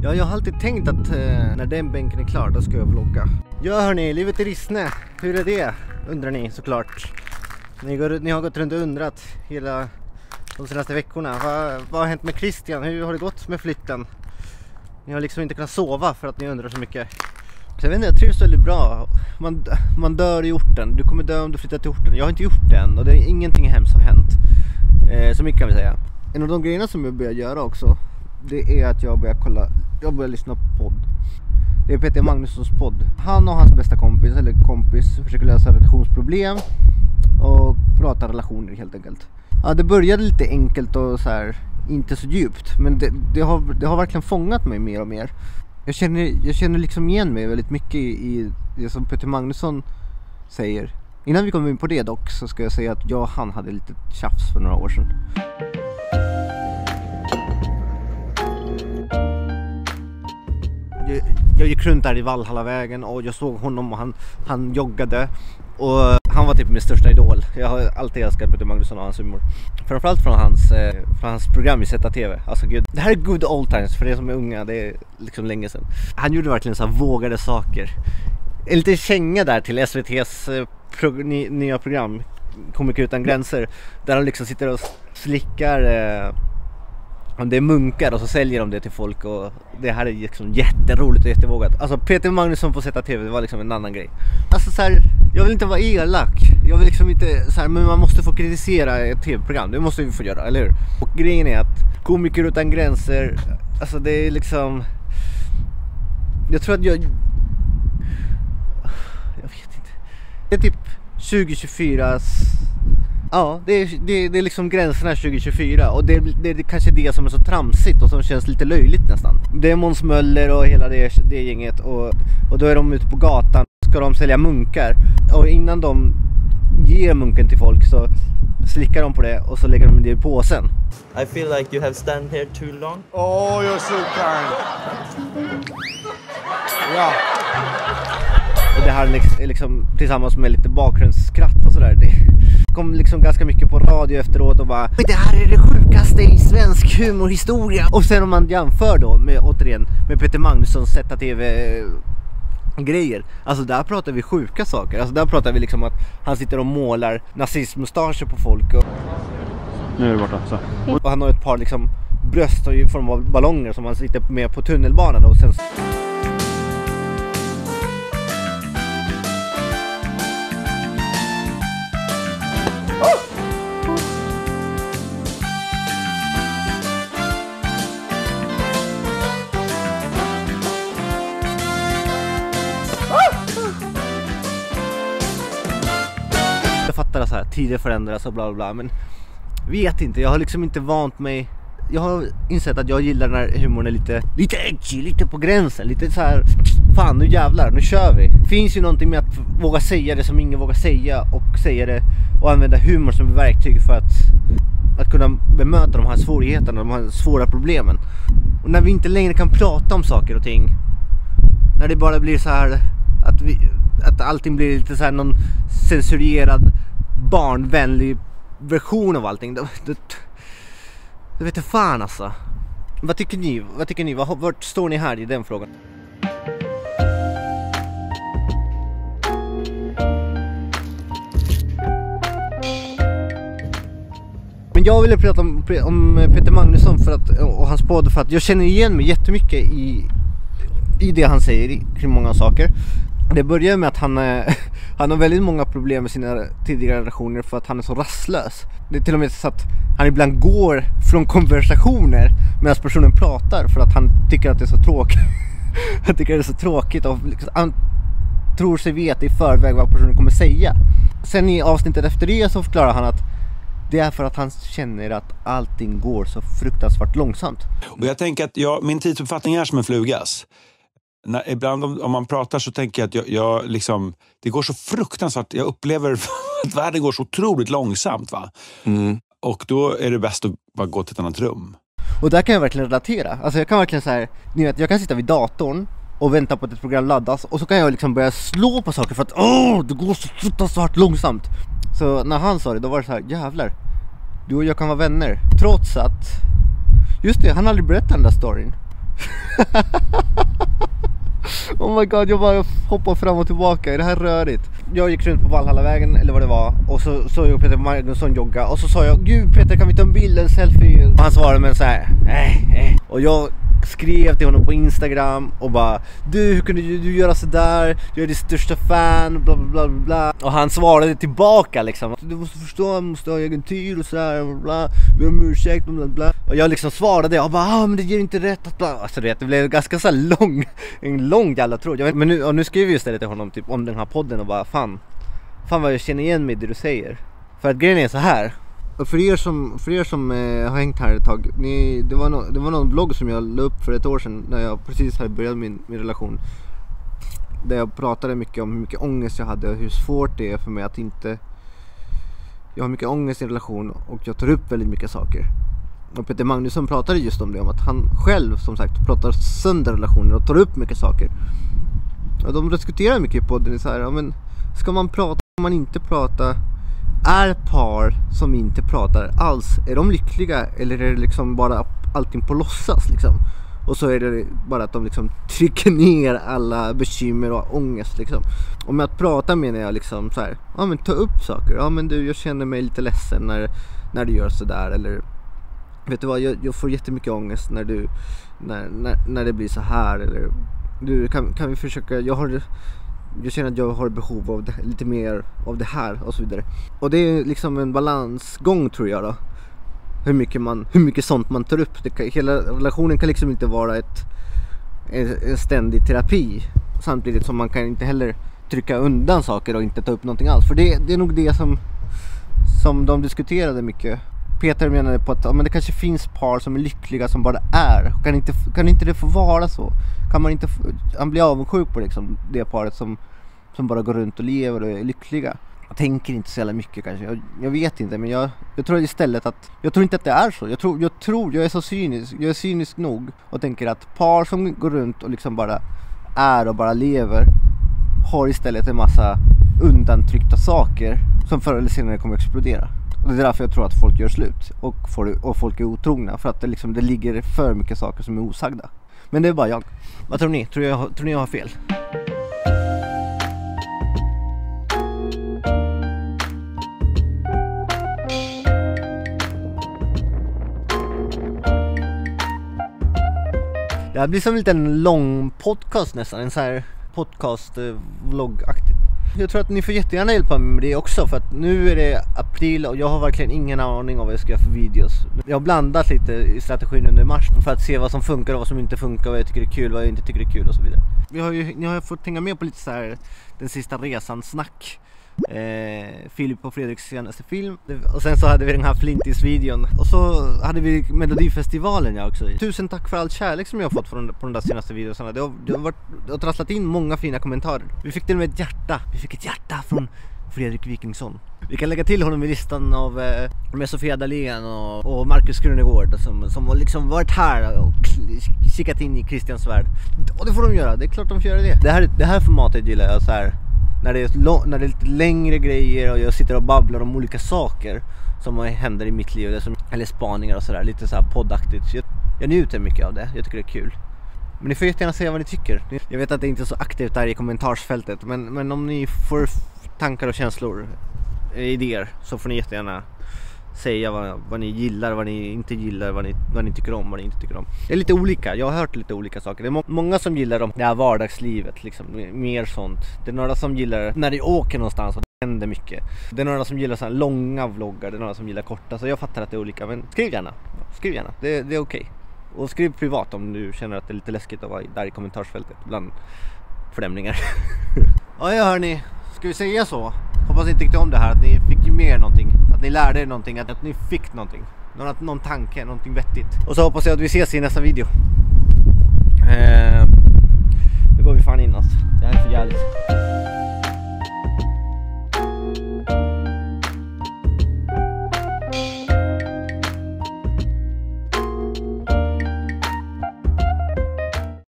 Ja, jag har alltid tänkt att när den bänken är klar, då ska jag vlogga. Ja hörni, livet i Rissne. Hur är det? Undrar ni såklart. Ni har gått runt och undrat hela de senaste veckorna. Vad har hänt med Christian? Hur har det gått med flytten? Ni har liksom inte kunnat sova för att ni undrar så mycket. Så jag vet inte, jag trivs väldigt bra. Man dör i orten. Du kommer dö om du flyttar till orten. Jag har inte gjort det än och ingenting hemskt har hänt. Så mycket kan vi säga. En av de grejerna som jag börjar göra också, det är att jag börjar lyssna på podd. Det är Peter Magnussons podd. Han och hans bästa kompis försöker lösa relationsproblem och prata relationer helt enkelt. Ja, det började lite enkelt och så här, inte så djupt, men det har verkligen fångat mig mer och mer. Jag känner liksom igen mig väldigt mycket i det som Peter Magnusson säger. Innan vi kommer in på det dock, så ska jag säga att jag och han hade lite tjafs för några år sedan. Jag gick runt där i Valhallavägen och jag såg honom och han joggade. Och han var typ min största idol. Jag har alltid älskat Peter Magnusson och hans humor. Framförallt från hans program i ZTV. Alltså gud, det här är good old times för er som är unga. Det är liksom länge sedan. Han gjorde verkligen så här vågade saker. En liten känga där till SVT:s nya program Komiker utan gränser. Där han liksom sitter och slickar om det är munkar och så säljer de det till folk. Och det här är liksom jätteroligt och jättevågat. Alltså Peter Magnusson på ZTV, det var liksom en annan grej. Alltså så här, jag vill inte vara elak. Jag vill liksom inte så här, men man måste få kritisera ett tv-program. Det måste vi få göra, eller hur? Och grejen är att Komiker utan gränser, alltså det är liksom, jag tror att jag vet inte. Det är typ 2024s. Ja, det är liksom gränserna 2024. Och det är kanske det som är så tramsigt och som känns lite löjligt nästan. Det är Måns Möller och hela det gänget. Och då är de ute på gatan. Ska de sälja munkar. Och innan de ger munken till folk så slickar de på det och så lägger de det i påsen. I feel like you have stand here too long. Oh, you're so kind. Ja. Och det här är liksom tillsammans med lite bakgrundsskratt och sådär. Det kom liksom ganska mycket på radio efteråt och bara, det här är det sjukaste i svensk humorhistoria. Och sen om man jämför då med Peter Magnussons ZTV-grejer. Alltså där pratar vi sjuka saker. Alltså där pratar vi liksom att han sitter och målar nazistmustascher på folk. Nu är det borta så. Och han har ett par liksom bröst i form av ballonger som han sitter med på tunnelbanan och sen... Jag fattar så här, tider förändras och bla bla bla, men vet inte, jag har liksom inte vant mig. Jag har insett att jag gillar när humorn är lite edgy, lite på gränsen, lite så här, fan nu jävlar, nu kör vi. Finns ju någonting med att våga säga det som ingen vågar säga och säga det och använda humor som verktyg för att kunna bemöta de här svårigheterna, de här svåra problemen. Och när vi inte längre kan prata om saker och ting, när det bara blir så här att allting blir lite så här någon censurerad barnvänlig version av allting. Det vet jag fan alltså. Vad tycker ni? Vart står ni här i den frågan? Men jag ville prata om Peter Magnusson och hans podd för att jag känner igen mig jättemycket i det han säger kring många saker. Det börjar med att han har väldigt många problem med sina tidigare relationer för att han är så rastlös. Det är till och med så att han ibland går från konversationer medan personen pratar för att han tycker att det är så tråkigt. Han tycker det är så tråkigt och han tror sig veta i förväg vad personen kommer säga. Sen i avsnittet efter det så förklarar han att det är för att han känner att allting går så fruktansvärt långsamt. Och jag tänker att min tidsuppfattning är som en flugas. Ibland om man pratar så tänker jag att jag liksom, det går så fruktansvärt, jag upplever att världen går så otroligt långsamt va. Och då är det bäst att bara gå till ett annat rum. Och där kan jag verkligen relatera. Alltså jag kan verkligen så här, ni vet, jag kan sitta vid datorn och vänta på att ett program laddas och så kan jag liksom börja slå på saker för att det går så fruktansvärt långsamt. Så när han sa det, då var det så här, jävlar, du och jag kan vara vänner. Trots att, just det, han aldrig berättat den där storyn. Oh my god, jag bara hoppar fram och tillbaka. Är det här rörigt? Jag gick runt på Valhallavägen eller vad det var. Och så såg jag Peter Magnusson jogga. Och så sa jag, gud Peter, kan vi ta en bild, en selfie? Och han svarade med så här, Och jag skrev till honom på Instagram och bara, du, hur kunde du göra sådär? Jag är ditt största fan, bla bla bla bla. Och han svarade tillbaka liksom, du måste förstå, jag måste ha egen tid och sådär, bla bla, vi har ursäkt, bla bla. Och jag liksom svarade, jag bara, men det ger inte rätt att bla. Alltså det blev ganska så här en lång jävla tråd. Jag vet, men nu skriver jag istället till honom typ om den här podden och bara, fan vad jag känner igen mig i det du säger. För att grejen är så här. Och för er som har hängt här ett tag, det var någon blogg som jag la upp för ett år sedan när jag precis hade börjat min relation. Där jag pratade mycket om hur mycket ångest jag hade och hur svårt det är för mig att inte... Jag har mycket ångest i en relation och jag tar upp väldigt mycket saker. Och Peter Magnusson pratade just om det, om att han själv som sagt pratar sönder relationer och tar upp mycket saker. Och de diskuterar mycket på det, så här, ja, men ska man prata, ska man inte prata? Är par som inte pratar alls, är de lyckliga eller är det liksom bara allting på låtsas liksom? Och så är det bara att de liksom trycker ner alla bekymmer och ångest liksom. Och med att prata menar jag liksom så här, ja men ta upp saker. Ja men du, jag känner mig lite ledsen när du gör sådär, eller vet du vad, jag får jättemycket ångest när det blir så här, eller du, kan vi försöka, jag känner att jag har behov av lite mer av det här och så vidare. Och det är liksom en balansgång tror jag då. Hur mycket sånt man tar upp. Hela relationen kan liksom inte vara en ständig terapi. Samtidigt som man kan inte heller trycka undan saker och inte ta upp någonting alls. För det är nog det som de diskuterade mycket. Peter menade på att men det kanske finns par som är lyckliga som bara är. Kan inte det få vara så? Kan man inte han blir avundsjuk på liksom det paret som bara går runt och lever och är lyckliga. Jag tänker inte så jävla mycket kanske. Jag vet inte, men jag tror istället att jag tror inte att det är så. Jag är så cynisk. Jag är cynisk nog och tänker att par som går runt och liksom bara är och bara lever har istället en massa undantryckta saker som förr eller senare kommer att explodera. Och det är därför jag tror att folk gör slut och folk är otrogna, för att det ligger för mycket saker som är osagda. Men det är bara jag. Vad tror ni? Tror ni jag har fel? Det här blir som en liten lång podcast nästan, en så här podcast-vloggaktigt. Jag tror att ni får jättegärna hjälpa mig med det också, för att nu är det april och jag har verkligen ingen aning om vad jag ska göra för videos. Jag har blandat lite i strategin under mars för att se vad som funkar och vad som inte funkar, vad jag tycker är kul, vad jag inte tycker är kul och så vidare. Ni har fått hänga med på lite så här den sista resan snack. Filip och Fredriks senaste film. Och sen så hade vi den här Flintis-videon. Och så hade vi Melodifestivalen också. Tusen tack för all kärlek som jag har fått på de där senaste videorna. Det har trasslat in många fina kommentarer. Vi fick till med ett hjärta. Vi fick ett hjärta från Fredrik Wikingsson. Vi kan lägga till honom i listan av med Sofia Dalén och Marcus Krunegård som har liksom varit här och kikat in i Christians värld. Och det får de göra, det är klart de får göra det. Det här formatet gillar jag så här. När det är lite längre grejer och jag sitter och babblar om olika saker som händer i mitt liv, eller spaningar och sådär, lite så här poddaktigt. Jag njuter mycket av det, jag tycker det är kul. Men ni får jättegärna säga vad ni tycker. Jag vet att det inte är så aktivt där i kommentarsfältet, men om ni får tankar och känslor, idéer, så får ni jättegärna säga vad ni gillar, vad ni inte gillar, vad ni tycker om, vad ni inte tycker om. Det är lite olika, jag har hört lite olika saker. Det är många som gillar det här vardagslivet, liksom, mer sånt. Det är några som gillar när de åker någonstans och det händer mycket. Det är några som gillar så här långa vloggar, det är några som gillar korta. Så jag fattar att det är olika, men skriv gärna. Det är okej. Och skriv privat om du känner att det är lite läskigt att vara där i kommentarsfältet bland främlingar. Ja, hörni, ska vi säga så? Hoppas ni tyckte om det här, att ni fick med någonting, att ni lärde er någonting, att ni fick någonting, någon tanke, någonting vettigt. Och så hoppas jag att vi ses i nästa video. Nu går vi fan in oss. Det här är för jävligt.